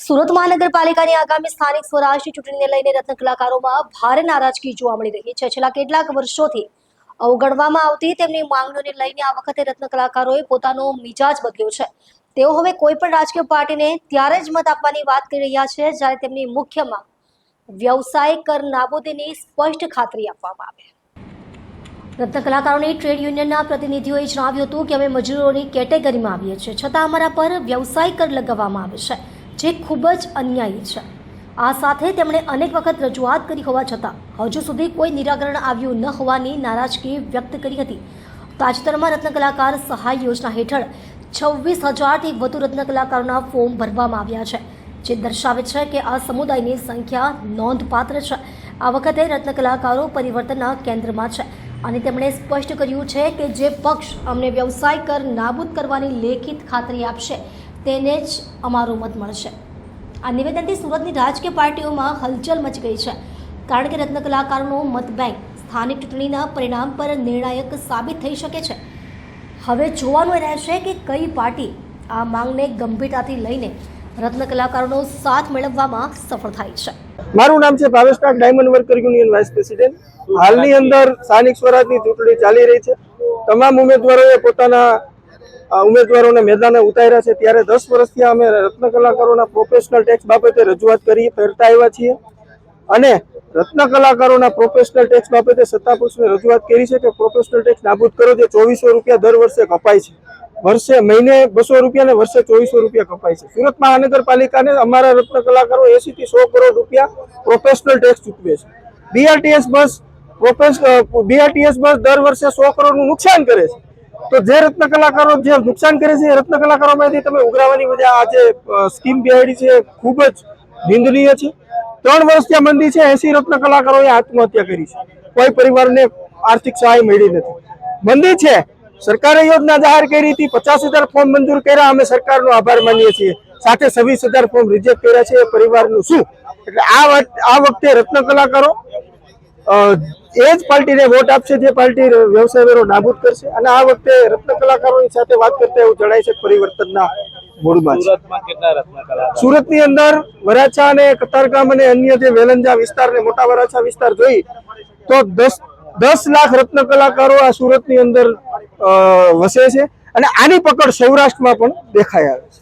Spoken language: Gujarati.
સુરત મહાનગરપાલિકાની આગામી સ્થાનિક સ્વરાજની ચૂંટણીને લઈને રત્ન કલાકારોમાં ભારે નારાજગી જોવા મળી રહી છે। છેલ્લા કેટલાક વર્ષોથી અવગણવામાં આવતી તેમની માંગણીઓને લઈને આ વખતે રત્ન કલાકારોએ પોતાનો મિજાજ બદલ્યો છે। તેઓ હવે કોઈ પણ રાજકીય પાર્ટીને ત્યારે જ મત આપવાની વાત કરી રહ્યા છે જ્યારે તેમની મુખ્ય માંગ વ્યવસાય કર નાબૂદીની સ્પષ્ટ ખાતરી આપવામાં આવે। રત્ન કલાકારોની ટ્રેડ યુનિયનના પ્રતિનિધિઓએ જણાવ્યું હતું કે અમે મજૂરોની કેટેગરીમાં આવીએ છીએ, છતાં અમારા પર વ્યવસાય કર લગાવવામાં આવે છે, જે ખૂબ જ અન્યાયી છે। આ સાથે તેમણે અનેક વખત રજૂઆત કરી હોવા છતાં હજુ સુધી કોઈ નિરાકરણ આવ્યું ન હોવાની નારાજગી વ્યક્ત કરી હતી। તાજેતરમાં રત્ન કલાકાર સહાય યોજના હેઠળ 26,000થી વધુ રત્ન કલાકારોના ફોર્મ ભરવામાં આવ્યા છે, જે દર્શાવે છે કે આ સમુદાયની સંખ્યા નોંધપાત્ર છે। આ વખતે રત્ન કલાકારો પરિવર્તનના કેન્દ્રમાં છે અને તેમણે સ્પષ્ટ કર્યું છે કે જે પક્ષ અમને વ્યવસાય કર નાબૂદ કરવાની લેખિત ખાતરી આપશે તેને જ અમારો મત મળશે। આ નિવેદનથી સુરતની રાજકીય પાર્ટીઓમાં હલચલ મચી ગઈ છે, કારણ કે રત્ન કલાકારોનો મત બેંક સ્થાનિક ચૂંટણીના પરિણામ પર નિર્ણાયક સાબિત થઈ શકે છે। હવે જોવાનું રહેશે કે કઈ પાર્ટી આ માંગને ગંભીરતાથી લઈને રત્ન કલાકારોનો સાથ મેળવવામાં સફળ થાય છે। મારું નામ છે Bhavesh Tak, diamond worker union vice president. હાલની અંદર સ્થાનિક સ્વરાજની ચૂંટણી ચાલી રહી છે। તમામ ઉમેદવારોએ પોતાના ઉમેદવારોને મેદાને ઉતાર્યા છે, ત્યારે 10 વર્ષથી અમે રત્ન કલાકારોના પ્રોફેશનલ ટેક્સ બાબતે રજૂઆત કરતા આવ્યા છીએ અને રત્ન કલાકારોના પ્રોફેશનલ ટેક્સ બાબતે સત્તાપક્ષને રજૂઆત કરી છે કે પ્રોફેશનલ ટેક્સ નાબૂદ કરો। જે 2400 રૂપિયા દર વર્ષે કપાય છે, વર્ષે મહિને 200 રૂપિયા ને વર્ષે 2400 રૂપિયા કપાય છે। સુરત મહાનગરપાલિકાને અમારા રત્ન કલાકારો 80 થી 100 કરોડ રૂપિયા પ્રોફેશનલ ટેક્સ ચૂકવે છે। બીઆરટીએસ બસ દર વર્ષે 100 કરોડનું નુકસાન કરે છે। તો જે રત્ન કલાકારો જે નુકસાન કરે છે એ રત્ન કલાકારોમાંથી તમે ઉઘરાવાની વજહ આ જે સ્કીમ બેહાડી છે ખૂબ જ નિંદનીય છે। 3 વર્ષ ત્યાં મંદી છે, 80 રત્ન કલાકારોએ આત્મહત્યા કરી છે, કોઈ પરિવારને આર્થિક સહાય મળી નથી। મંદી છે, સરકારે યોજના જાહેર કરી હતી, 50,000 ફોર્મ મંજૂર કર્યા, અમે સરકારનો આભાર માનીએ છીએ, સાથે 26,000 ફોર્મ રિજેક્ટ કર્યા છે, એ પરિવારનું શું? એટલે આ વખતે રત્ન કલાકારો એ જ પાર્ટીને વોટ આપશે જે પાર્ટી વ્યવસાય વેરો નાબૂદ કરશે અને આ વખતે રત્ન કલાકારોની સાથે વાત કરતા એવું જણાય છે પરિવર્તનના મૂડમાં છે। સુરતની અંદર વરાછા અને કતારગામ અને અન્ય જે વેલંજા વિસ્તાર ને મોટા વરાછા વિસ્તાર જોઈ તો 10 લાખ રત્ન કલાકારો આ સુરતની અંદર વસે છે અને આની પકડ સૌરાષ્ટ્રમાં પણ દેખાઈ આવે છે।